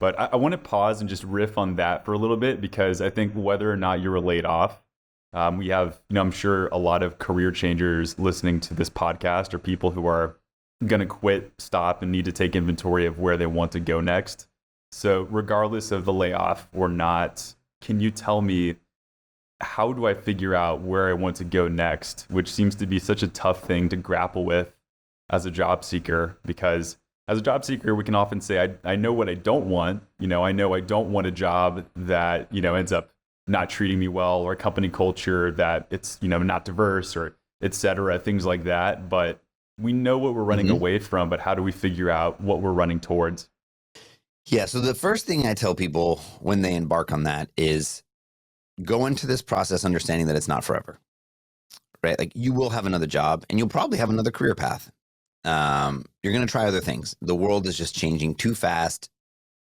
But I want to pause and just riff on that for a little bit because I think whether or not you were laid off, we have, I'm sure a lot of career changers listening to this podcast or people who are going to quit, stop, and need to take inventory of where they want to go next. So, regardless of the layoff or not, can you tell me how do I figure out where I want to go next, which seems to be such a tough thing to grapple with as a job seeker? Because as a job seeker, we can often say, I know what I don't want. I know I don't want a job that, ends up not treating me well, or a company culture that it's, not diverse, or et cetera, things like that. But we know what we're running away from, but how do we figure out what we're running towards? Yeah. So the first thing I tell people when they embark on that is go into this process understanding that it's not forever, right? Like you will have another job and you'll probably have another career path. You're going to try other things. The world is just changing too fast.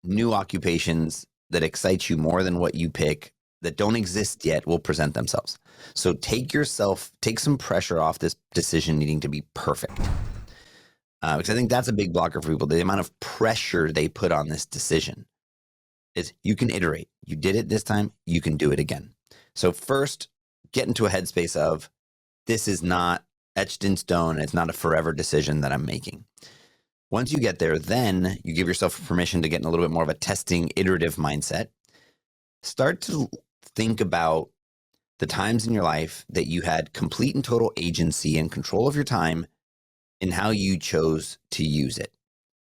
New occupations that excite you more than what you pick that don't exist yet will present themselves. So take some pressure off this decision needing to be perfect. Because I think that's a big blocker for people. The amount of pressure they put on this decision is you can iterate. You did it this time, you can do it again. So first, get into a headspace of this is not etched in stone. It's not a forever decision that I'm making. Once you get there, then you give yourself permission to get in a little bit more of a testing, iterative mindset. Start to think about the times in your life that you had complete and total agency and control of your time and how you chose to use it.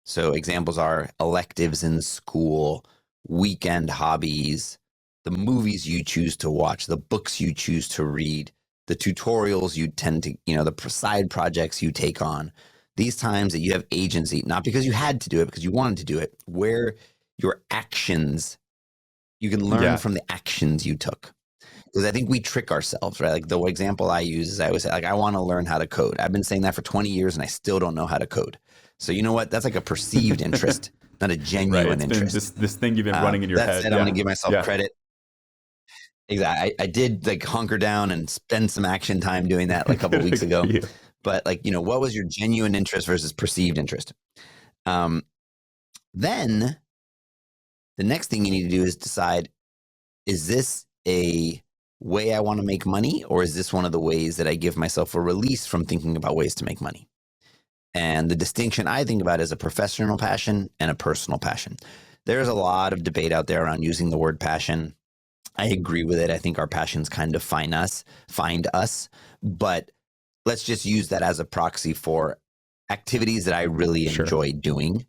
So examples are electives in school, weekend hobbies, the movies you choose to watch, the books you choose to read, the tutorials you tend to, the side projects you take on. These times that you have agency, not because you had to do it, because you wanted to do it, where your actions, you can learn from the actions you took. Because I think we trick ourselves, right? Like the example I use is I always say, like, I want to learn how to code. I've been saying that for 20 years and I still don't know how to code. So you know what? That's like a perceived interest, not a genuine interest. This thing you've been running in your head. That said, I'm going to give myself credit. Exactly. I did like hunker down and spend some action time doing that like a couple of weeks ago. But like, what was your genuine interest versus perceived interest? Then the next thing you need to do is decide, is this a way I want to make money, or is this one of the ways that I give myself a release from thinking about ways to make money? And the distinction I think about is a professional passion and a personal passion. There's a lot of debate out there around using the word passion. I agree with it. I think our passions kind of find us, but let's just use that as a proxy for activities that I really enjoy doing.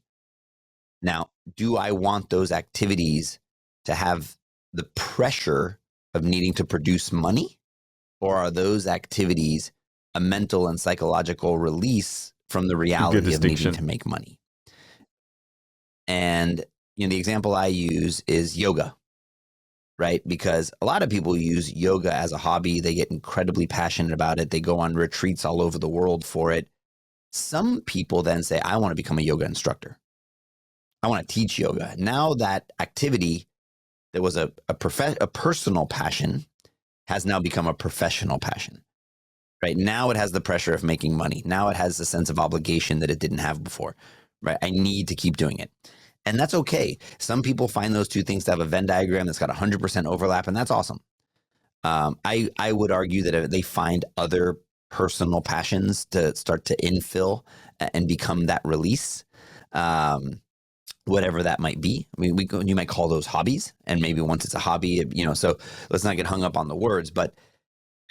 Now, do I want those activities to have the pressure of needing to produce money, or are those activities a mental and psychological release from the reality of needing to make money? And the example I use is yoga, right? Because a lot of people use yoga as a hobby. They get incredibly passionate about it. They go on retreats all over the world for it. Some people then say, I want to become a yoga instructor. I want to teach yoga. Now that activity that was a personal passion has now become a professional passion, right? Now it has the pressure of making money. Now it has the sense of obligation that it didn't have before, right? I need to keep doing it. And that's okay. Some people find those two things to have a Venn diagram that's got 100% overlap, and that's awesome. I would argue that if they find other personal passions to start to infill and become that release, whatever that might be. I mean, you might call those hobbies, and maybe once it's a hobby, so let's not get hung up on the words, but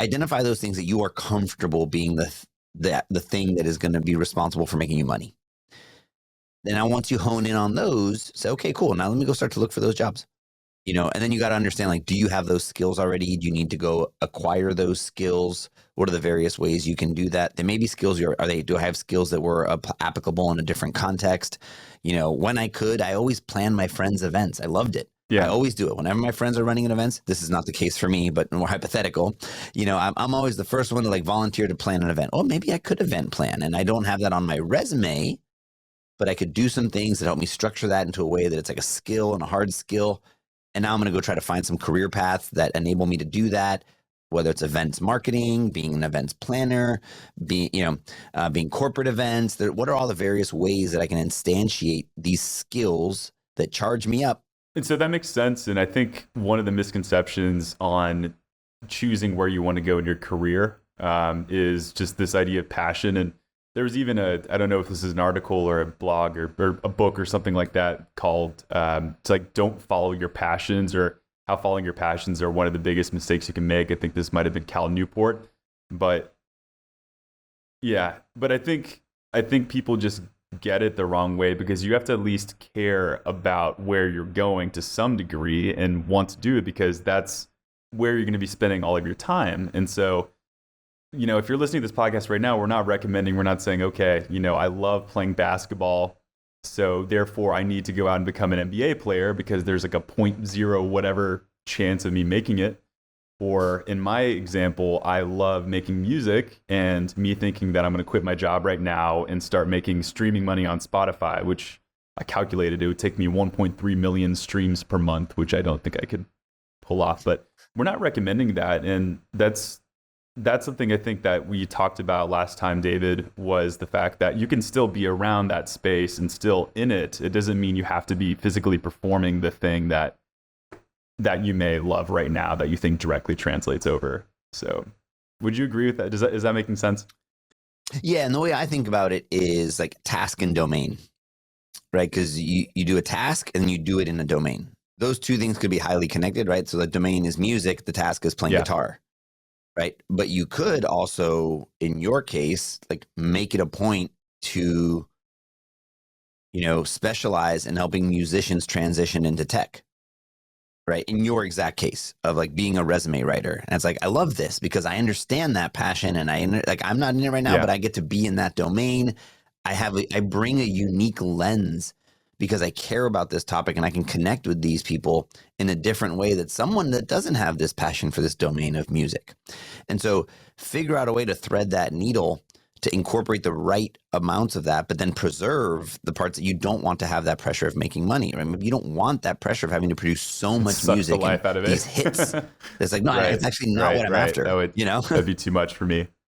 identify those things that you are comfortable being the thing that is going to be responsible for making you money. Then once you hone in on those, say, okay, cool. Now let me go start to look for those jobs, and then you got to understand, like, do you have those skills already? Do you need to go acquire those skills? What are the various ways you can do that? There may be skills. Do I have skills that were applicable in a different context? When I could, I always plan my friends' events. I loved it. Yeah. I always do it. Whenever my friends are running an events, this is not the case for me, but more hypothetical, I'm always the first one to like volunteer to plan an event. Oh, maybe I could event plan, and I don't have that on my resume, but I could do some things that help me structure that into a way that it's like a skill and a hard skill. And now I'm going to go try to find some career paths that enable me to do that, whether it's events marketing, being an events planner, being corporate events. What are all the various ways that I can instantiate these skills that charge me up. And so that makes sense. And I think one of the misconceptions on choosing where you want to go in your career is just this idea of passion. And there's even I don't know if this is an article or a blog or a book or something like that called, it's like, don't follow your passions, or how following your passions are one of the biggest mistakes you can make. I think this might have been Cal Newport, but yeah, but I think people just get it the wrong way, because you have to at least care about where you're going to some degree and want to do it, because that's where you're going to be spending all of your time. And so, if you're listening to this podcast right now, we're not saying, okay, I love playing basketball, so therefore I need to go out and become an NBA player because there's like a point zero whatever chance of me making it. Or in my example, I love making music, and me thinking that I'm going to quit my job right now and start making streaming money on Spotify, which I calculated it would take me 1.3 million streams per month, which I don't think I could pull off. But we're not recommending that. And that's something I think that we talked about last time, David, was the fact that you can still be around that space and still in it. It doesn't mean you have to be physically performing the thing that you may love right now that you think directly translates over. So would you agree with that? Is that making sense? Yeah. And the way I think about it is like task and domain, right? Because you do a task and you do it in a domain. Those two things could be highly connected, right? So the domain is music, the task is playing guitar, right? But you could also, in your case, like make it a point to, specialize in helping musicians transition into tech. Right. In your exact case of like being a resume writer. And it's like, I love this because I understand that passion, and I'm not in it right now, but I get to be in that domain. I bring a unique lens because I care about this topic, and I can connect with these people in a different way that someone that doesn't have this passion for this domain of music. And so figure out a way to thread that needle to incorporate the right amounts of that, but then preserve the parts that you don't want to have that pressure of making money. Right? Maybe you don't want that pressure of having to produce so much music, the life out of these hits. It's like, no, it's actually not what I'm after. That'd be too much for me.